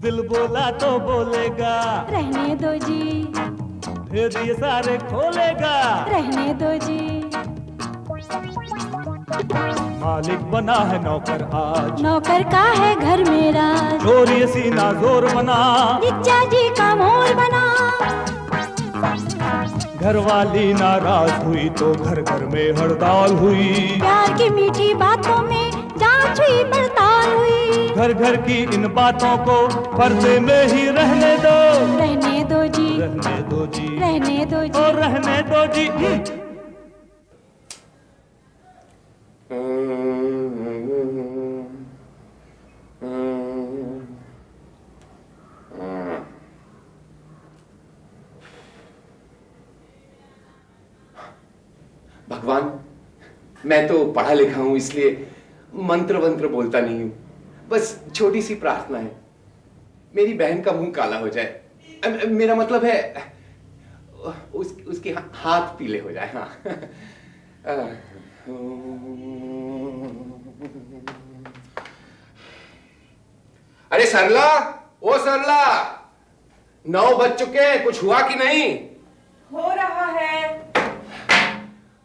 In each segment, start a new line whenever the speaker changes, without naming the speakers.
दिल बोला तो बोलेगा,
रहने दो जी,
भेद ये सारे खोलेगा,
रहने दो जी।
मालिक बना है नौकर आज,
नौकर का है घर मेरा,
चोर ये सीना जोर बना,
जिज्जा जी का मोर बना।
घरवाली नाराज हुई तो घर घर में हड़ताल हुई,
प्यार की मीठी बातों में जांच हुई पड़ताल हुई।
घर घर की इन बातों को पर्दे में ही रहने दो,
रहने दो जी,
रहने दो जी,
रहने दो जी,
और रहने दो जी।
भगवान, मैं तो पढ़ा लिखा हूं, इसलिए मंत्र वंत्र बोलता नहीं हूं। बस छोटी सी प्रार्थना है, मेरी बहन का मुंह काला हो जाए। मेरा मतलब है उसके हाथ पीले हो जाए। हाँ। अरे सरला, ओ सरला, 9 बज चुके, कुछ हुआ कि नहीं?
हो रहा है।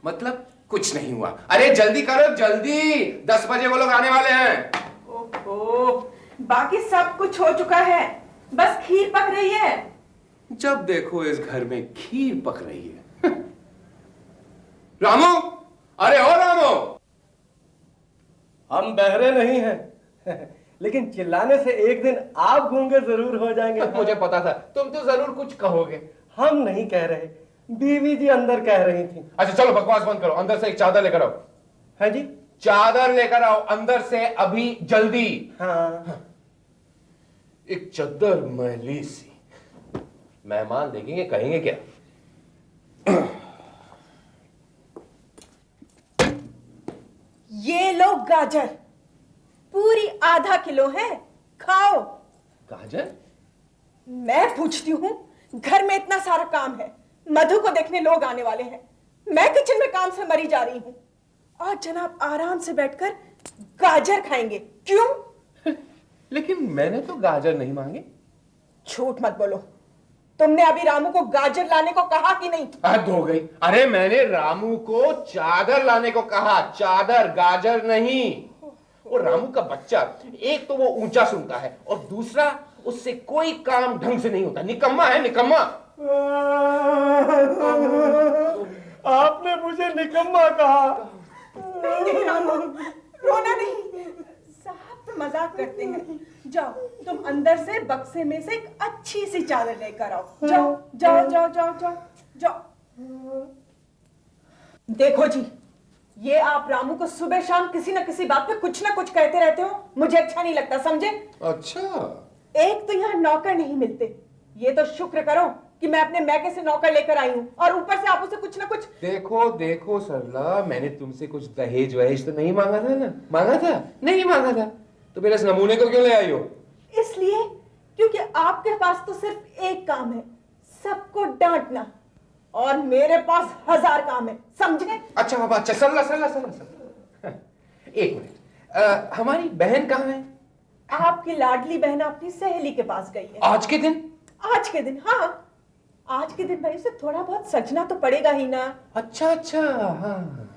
मतलब कुछ नहीं हुआ? अरे जल्दी करो, जल्दी, 10 बजे वो लोग आने वाले हैं।
ओहो, बाकी सब कुछ हो चुका है, बस खीर पक रही है।
जब देखो इस घर में खीर पक रही है। रामू, अरे ओ रामू।
हम बहरे नहीं हैं लेकिन चिल्लाने से एक दिन आप गूंगे जरूर हो जाएंगे।
मुझे पता था तुम तो जरूर कुछ कहोगे।
हम नहीं कह रहे, बीवी जी अंदर कह रही थी।
अच्छा चलो बकवास बंद करो, अंदर से एक चादर लेकर आओ।
है जी?
चादर लेकर आओ अंदर से, अभी जल्दी।
हाँ।
एक चद्दर मैली सी, मेहमान देखेंगे कहेंगे क्या?
ये लो गाजर, पूरी आधा किलो है, खाओ।
गाजर?
मैं पूछती हूँ, घर में इतना सारा काम है, मधु को देखने लोग आने वाले हैं, मैं किचन में काम से मरी जा रही हूँ, और जनाब आराम से बैठकर गाजर खाएंगे। क्यों?
लेकिन मैंने तो गाजर नहीं मांगे।
झूठ मत बोलो, तुमने अभी रामू को गाजर लाने को कहा कि नहीं?
हद हो गई। अरे मैंने रामू को चादर लाने को कहा, चादर, गाजर नहीं। वो रामू का बच्चा, एक तो वो ऊंचा सुनता है और दूसरा उससे कोई काम ढंग से नहीं होता, निकम्मा है, निकम्मा।
आपने मुझे निकम्मा कहा।
नहीं रामू, रोना नहीं, साहब तो मजाक करते हैं। जाओ तुम अंदर से बक्से में से एक अच्छी सी चादर लेकर आओ। जाओ जाओ जाओ जाओ जाओ जाओ। देखो जी, ये आप रामू को सुबह शाम किसी न किसी बात पे कुछ ना कुछ कहते रहते हो, मुझे अच्छा नहीं लगता, समझे?
अच्छा,
एक तो यहाँ नौकर नहीं मिलते, ये तो शुक्र करो कि मैं अपने मैके से नौकर लेकर आई हूँ, और ऊपर से आप उसे कुछ ना कुछ।
देखो देखो सरला, मैंने तुमसे कुछ दहेज वहेज तो नहीं मांगा था ना? मांगा था? नहीं मांगा था, तो मेरे इस नमूने को क्यों ले आई हो?
इसलिए क्योंकि आपके पास तो सिर्फ एक काम है, सबको डांटना, और मेरे पास 1000 काम है, समझे?
अच्छा बाबा, अच्छा, सरला सरला सरला सरला, एक मिनट, हमारी बहन कहाँ है?
आपकी लाडली बहन अपनी सहेली के पास गई है।
आज के दिन?
आज के दिन? हाँ, आज के दिन भाई उसे थोड़ा बहुत सजना तो पड़ेगा ही ना।
अच्छा अच्छा, हाँ।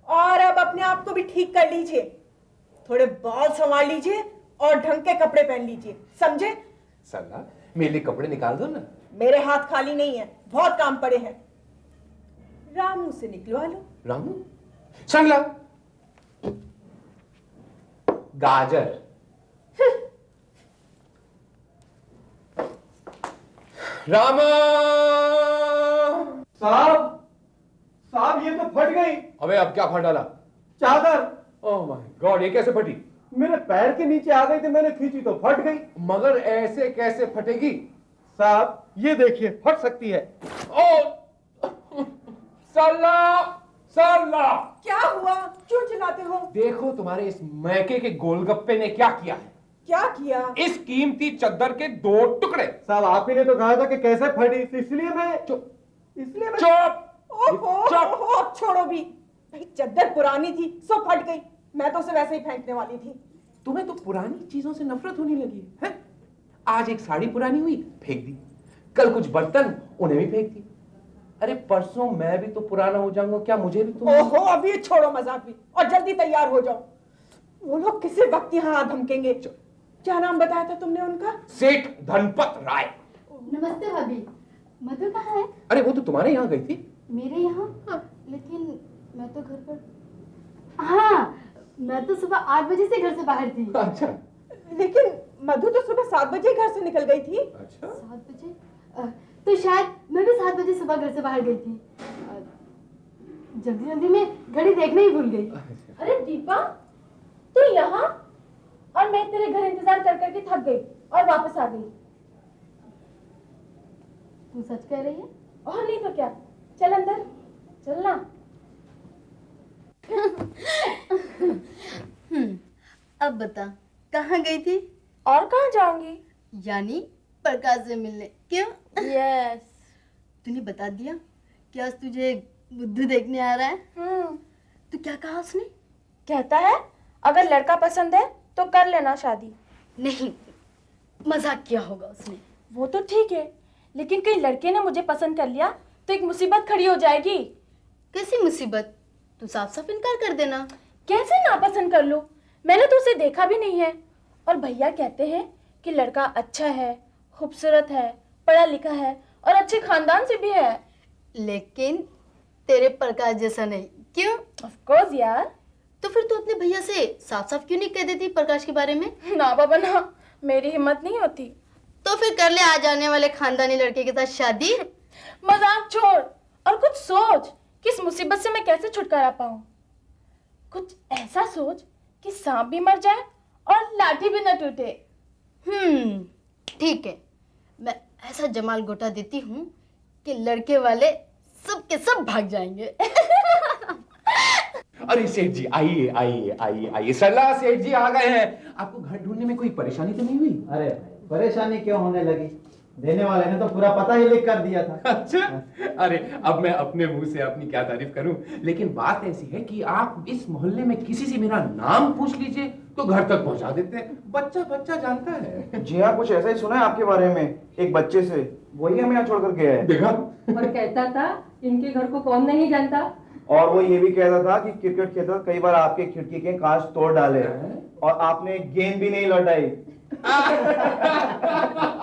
और अब अपने आप को भी ठीक कर लीजिए, थोड़े बाल संवार लीजिए और ढंग के कपड़े पहन लीजिए, समझे?
सरला, मेरे लिए कपड़े निकाल दो ना।
मेरे हाथ खाली नहीं है, बहुत काम पड़े हैं, रामू से निकलवा लो।
रामू? सरला, गाजर। रामा!
साहब ये तो फट गई।
अबे अब क्या फट डाला?
चादर।
ओह माय गॉड, ये कैसे फटी?
मेरे पैर के नीचे आ गई थी, मैंने खींची तो फट गई।
मगर ऐसे कैसे फटेगी?
साहब ये देखिए, फट सकती है।
ओ सरला, सरला!
क्या हुआ, क्यों चिल्लाते हो?
देखो तुम्हारे इस मैके के गोलगप्पे ने क्या किया है।
क्या किया?
इस कीमती चद्दर के 2 टुकड़े।
साहब आप ही ने तो कहा था कि कैसे फटी, इसलिए मैं
चुप,
इसलिए मैं
चुप,
ओहो,
चुप।
ओहो, अब छोड़ो भी, भाई चद्दर पुरानी थी सो फट गई, मैं तो उसे वैसे ही फेंकने वाली थी।
तुम्हें तो पुरानी चीजों से नफरत होने लगी है? आज एक साड़ी पुरानी हुई, फेंक दी। कल कुछ बर्तन, उन्हें भी फेंक दी। अरे परसों मैं भी तो पुराना हो जाऊंगा, क्या मुझे भी तुम?
ओहो, अभी छोड़ो मजाक भी और जल्दी तैयार हो जाओ। वो लोग किसी वक्त यहाँ धमकेंगे। क्या नाम बताया था तुमने उनका?
सेठ धनपत राय।
नमस्ते भाभी। मधु कहाँ है?
अरे वो तो तुम्हारे यहाँ गई थी।
मेरे यहाँ? लेकिन मैं तो घर पर। हाँ, मैं तो सुबह 8 बजे से घर से बाहर थी।
अच्छा।
लेकिन मधु तो सुबह 7 बजे घर से निकल गई थी।
अच्छा।
7 बजे? तो शायद मैं भी 7 बजे सुबह घर से बाहर गई थी। जल्दी जल्दी में घड़ी देखना ही भूल गई।
अरे दीपा, तू यहाँ? और मैं तेरे घर इंतजार कर करके थक गई और वापस आ गई।
तू सच कह रही है?
और नहीं तो क्या। चल अंदर, चलना।
अब बता, कहाँ गई थी?
और कहाँ जाऊंगी?
यानी प्रकाश से मिलने। क्यों?
यस।
तूने बता दिया कि आज तुझे बुद्धू देखने आ रहा है? तो क्या कहा उसने?
कहता है अगर लड़का पसंद है तो कर लेना शादी।
नहीं, मजाक किया होगा उसने।
वो तो ठीक है, लेकिन कहीं लड़के ने मुझे पसंद कर लिया तो एक मुसीबत खड़ी हो जाएगी।
कैसी मुसीबत? तू साफ साफ इनकार कर देना।
कैसे नापसंद कर लूं? मैंने तो उसे देखा भी नहीं है। और भैया कहते हैं कि लड़का अच्छा है, खूबसूरत है, पढ़ा लिखा है और अच्छे खानदान से भी है।
लेकिन तेरे प्रकाश जैसा नहीं। क्यों?
ऑफ कोर्स यार।
तो फिर तू अपने भैया से साफ साफ क्यों नहीं कह देती प्रकाश के बारे में?
ना बाबा ना, मेरी हिम्मत नहीं होती।
तो फिर कर ले आ जाने वाले खानदानी लड़के के साथ शादी।
मजाक छोड़ और कुछ सोच कि इस मुसीबत से मैं कैसे छुटकारा पाऊं। कुछ ऐसा सोच कि सांप भी मर जाए और लाठी भी न टूटे।
ठीक है, मैं ऐसा जमाल गोटा देती हूँ कि लड़के वाले सब के सब भाग जाएंगे।
अरे सेठ जी, आइए आइए आइए आइए। सरला सेठ जी आ गए हैं। आपको घर ढूंढने में कोई परेशानी तो नहीं हुई?
अरे परेशानी क्यों होने लगी? देने वाले ने तो पूरा पता ही लिख कर दिया था।
अच्छा। अरे अब मैं अपने मुंह से अपनी क्या तारीफ करूं, लेकिन बात ऐसी है कि आप इस मोहल्ले में किसी से मेरा नाम पूछ लीजिए तो घर तक पहुंचा देते हैं। बच्चा बच्चा जानता है।
जी हाँ, कुछ ऐसा ही सुना है आपके बारे में एक बच्चे से। वही हमें यहाँ छोड़कर गया है।
देखा?
और कहता था इनके घर को कौन नहीं जानता।
और वो ये भी कहता था कि क्रिकेट खेलता कई बार आपके खिड़की के कांच तोड़ डाले और आपने गेंद भी नहीं लौटाई।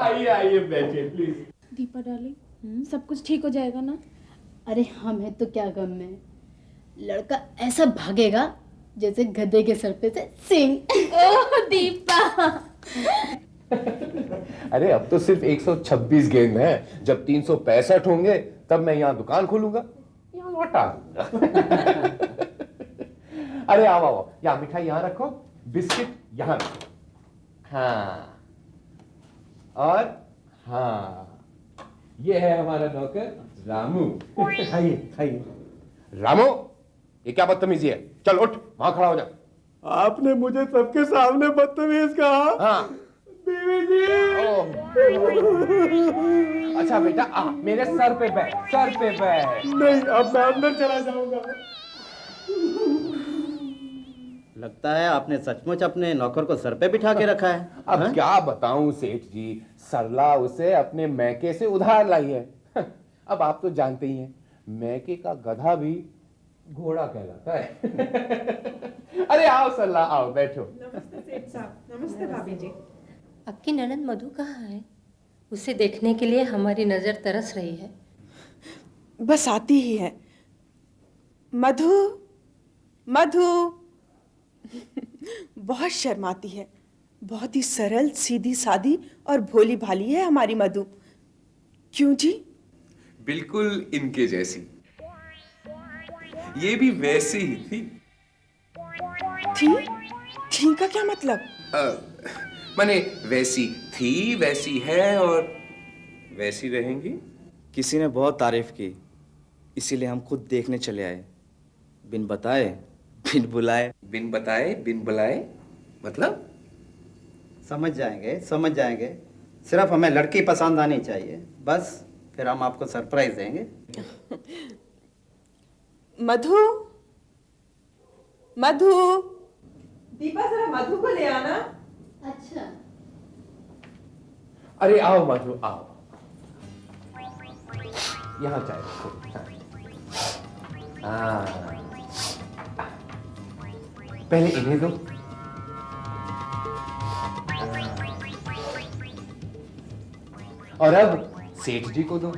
आइए आइए बैठिए प्लीज।
दीपा डार्लिंग, सब कुछ ठीक हो जाएगा ना?
अरे हमें तो क्या गम है, लड़का ऐसा भागेगा जैसे गधे के सर पे से सिंह।
ओह दीपा।
अरे अब तो सिर्फ 126 गेंद हैं। जब 365 होंगे तब मैं यहाँ दुकान खोलूंगा, यहाँ लौटा दूंगा। अरे आओ आओ, यहाँ मिठाई यहाँ रखो, बिस्किट यहाँ रखो। हाँ और हाँ, ये है हमारा नौकर रामू।
खाइए खाइए।
रामू, ये क्या बदतमीजी है? चल उठ, वहां खड़ा हो जा।
आपने मुझे सबके सामने बदतमीज कहा।
हाँ
बीवी जी।
ओह। अच्छा बेटा, आ मेरे सर पे बैठ, सर पे बैठ।
नहीं, अब मैं अंदर चला जाऊंगा। लगता है आपने सचमुच अपने नौकर को सर पे बिठा के रखा है।
अब क्या बताऊं सेठ जी, सरला उसे अपने मैके से उधार लाई है। अब आप तो जानते ही हैं, मैके का गधा भी घोड़ा कहलाता है। अरे आओ सरला, आओ बैठो।
नमस्ते सेठ साहब। नमस्ते भाभी जी।
आपकी ननद मधु कहाँ है? उसे देखने के लिए हमारी नजर तरस रही है।
बस आती ही है। मधु, मधु। बहुत शर्माती है। बहुत ही सरल, सीधी सादी और भोली भाली है हमारी मधु। क्यों जी?
बिल्कुल इनके जैसी। ये भी वैसी ही थी।
थी का क्या मतलब?
माने वैसी थी, वैसी है और वैसी रहेंगी।
किसी ने बहुत तारीफ की, इसीलिए हम खुद देखने चले आए, बिन बताए बिन बुलाए।
बिन बताए बिन बुलाए मतलब?
समझ जाएंगे। सिर्फ हमें लड़की पसंद आनी चाहिए, बस फिर हम आपको सरप्राइज देंगे।
मधु, मधु। दीपा जरा मधु को ले आना।
अच्छा।
अरे आओ मधु आओ, यहाँ चाय रखो। हाँ, पहले इन्हें दो। और अब सेठ जी को दो।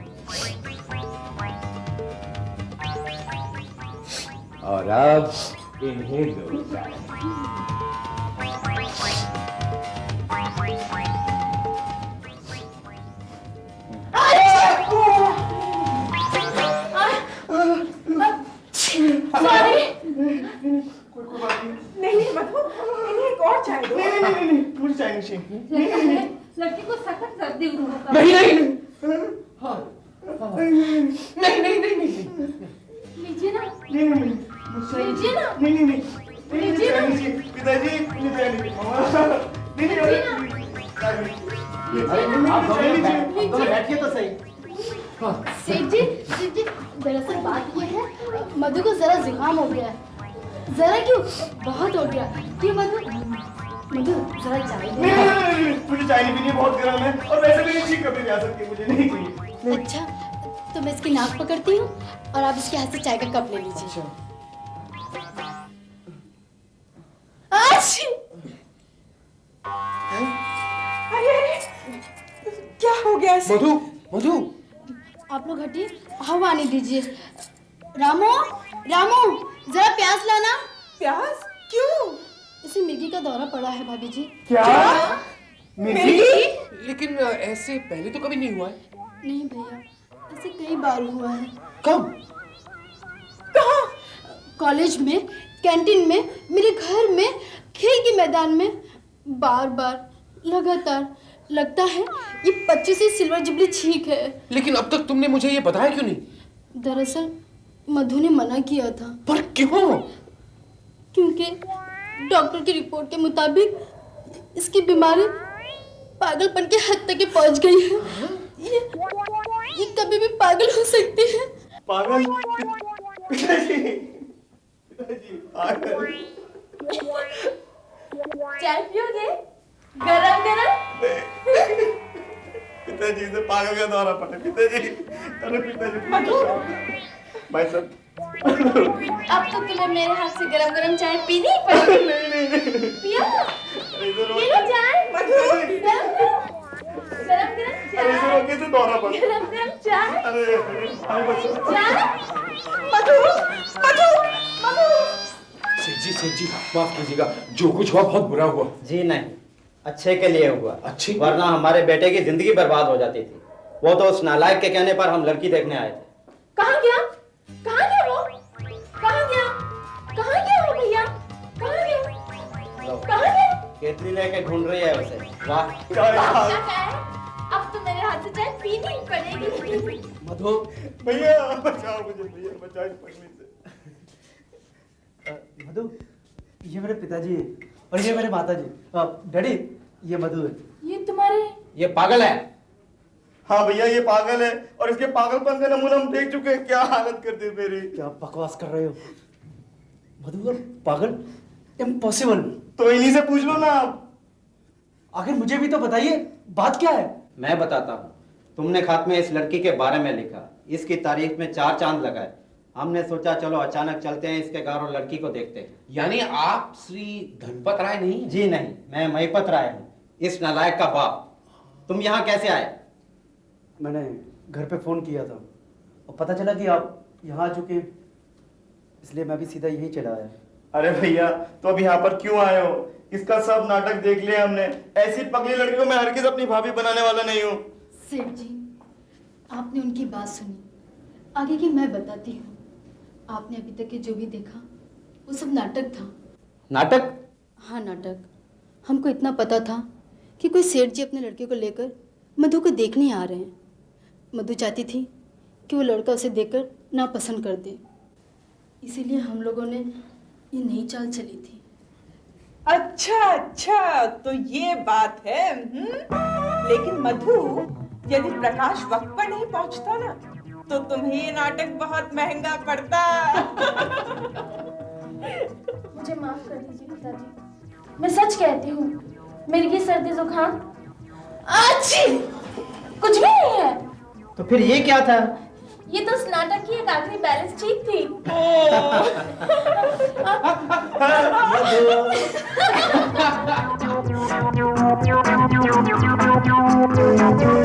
और अब इन्हें दो चाय।
नहीं नहीं मधु, इन्हें एक और चाय दो।
मुझे चाय नहीं चाहिए।
लड़की को सख्त सर्दी होगा।
नहीं नहीं हाँ, हाँ। नहीं नहीं नहीं नहीं
लीजिए ना,
नहीं नहीं नहीं मुझे
लीजिए ना,
नहीं नहीं नहीं
लीजिए ना।
पिताजी मुझे चाय नहीं नहीं
आप दोनों बैठिए तो सही।
सेठ जी दरअसल बात ये है, मधु को जरा जुकाम हो गया है। जरा क्यों, बहुत हो गया। क्यों मधु, मधु जरा चाय दे।
नहीं मुझे चाय नहीं पीनी, बहुत गर्म है और वैसे भी नहीं ठीक कभी जा सकती, मुझे नहीं चाहिए।
अच्छा, तो मैं इसकी नाक पकड़ती हूँ और आप इसके हाथ से चाय का कप ले लीजिए।
अरे क्या हो गया इसे?
मधु मधु
आप लोग हटिए, हवा आने दीजिए। रामू रामू जरा प्यास लाना।
प्यास? क्यों?
इसे मिर्गी का दौरा पड़ा है भाभी जी।
क्या?
मिर्गी?
लेकिन ऐसे पहले तो कभी नहीं हुआ है।
नहीं भैया, ऐसे कई बार हुआ है।
कब?
कहाँ?
कॉलेज में, कैंटीन में, मेरे घर में, खेल के मैदान में, बार बार लगातार। लगता है ये 25 सिल्वर जुबली छींक है।
लेकिन अब तक तुमने मुझे ये बताया क्यों नहीं?
दरअसल मधु ने मना किया था।
पर क्यों?
क्योंकि डॉक्टर की रिपोर्ट के मुताबिक इसकी बीमारी पागलपन के हद तक पहुंच गई है। ये कभी भी पागल हो सकती है।
पागल? पिताजी पिताजी पागल?
चाय पियोगे? गरम गरम।
पिताजी से पागल का दौरा पड़ा पिताजी। अरे पिताजी भाई साहब,
अब तो तुम्हें मेरे हाथ से गरम गरम चाय पीनी ही पड़ेगी।
नहीं
पियो, पी लो चाय। गरम गरम
अरे इसे
चाय,
रोके से दौरा पड़ा।
गरम गरम चाय,
अरे अरे बच्चों,
चाय।
मधु मधु मधु।
सेठ जी माफ कीजिएगा, जो कुछ हुआ बहुत बुरा हुआ।
जी नहीं, अच्छे के लिए हुआ।
अच्छे?
वरना हमारे बेटे की जिंदगी बर्बाद हो जाती थी। वो तो उस नालायक के कहने पर हम लड़की देखने आए थे।
कहाँ गया? कहाँ गया वो? कहाँ गया? कहाँ गया वो भैया? कहाँ गया? कहाँ गया?
केतली लेके ढूंढ रही है उसे। वाह,
क्या है? अब तो मेरे हाथ से चाय पीनी ही पड़ेगी।
मधु
भैया बचाओ मुझे, भैया बचाओ इस पगली से।
मधु, ये मेरे पिताजी है और ये मेरे माताजी। डैडी, ये मधु है।
ये तुम्हारे?
ये पागल है।
हाँ भैया ये पागल है और इसके पागलपन का नमूना हम देख चुके हैं। क्या हालत कर दी मेरी।
क्या बकवास कर रहे हो मधु? और पागल? इम्पॉसिबल।
तो इन्हीं से पूछ लो ना आप।
आखिर मुझे भी तो बताइए, बात क्या है?
मैं बताता हूँ। तुमने खात में इस लड़की के बारे में लिखा, इसकी तारीख में 4 चांद लगाए। हमने सोचा चलो अचानक चलते हैं इसके घर और लड़की को देखते हैं।
यानी आप श्री धनपत राय नहीं हैं?
जी नहीं, मैं महिपत राय हूँ, इस नालायक का बाप। तुम यहाँ कैसे आए?
मैंने घर पे फोन किया था और पता चला कि आप यहाँ आ चुके हैं, इसलिए मैं भी सीधा यही चला आया।
अरे भैया तो अब यहाँ पर क्यों आए हो? इसका सब नाटक देख लिया हमने। ऐसी पगली लड़की को मैं हरगिज़ अपनी भाभी बनाने वाला नहीं हूँ।
सेठ जी, आपने उनकी बात सुनी, आगे की मैं बताती हूँ। आपने अभी तक के जो भी देखा वो सब नाटक था।
नाटक?
हाँ नाटक। हमको इतना पता था कि कोई सेठ जी अपने लड़के को लेकर मधु को देखने आ रहे हैं। मधु चाहती थी कि वो लड़का उसे देखकर नापसंद कर दे, इसीलिए हम लोगों ने ये नई चाल चली थी।
अच्छा तो ये बात है। लेकिन मधु, यदि प्रकाश वक्त पर नहीं पहुंचता ना तो तुम्हें ये नाटक बहुत महंगा पड़ता।
मुझे माफ कर दीजिए पिताजी, मैं सच कहती हूँ, मेरी ये सर्दी जुकाम अच्छी कुछ भी नहीं है।
तो फिर ये क्या था?
ये तो उस नाटक की एक आखिरी बैलेंस ठीक थी।
मधु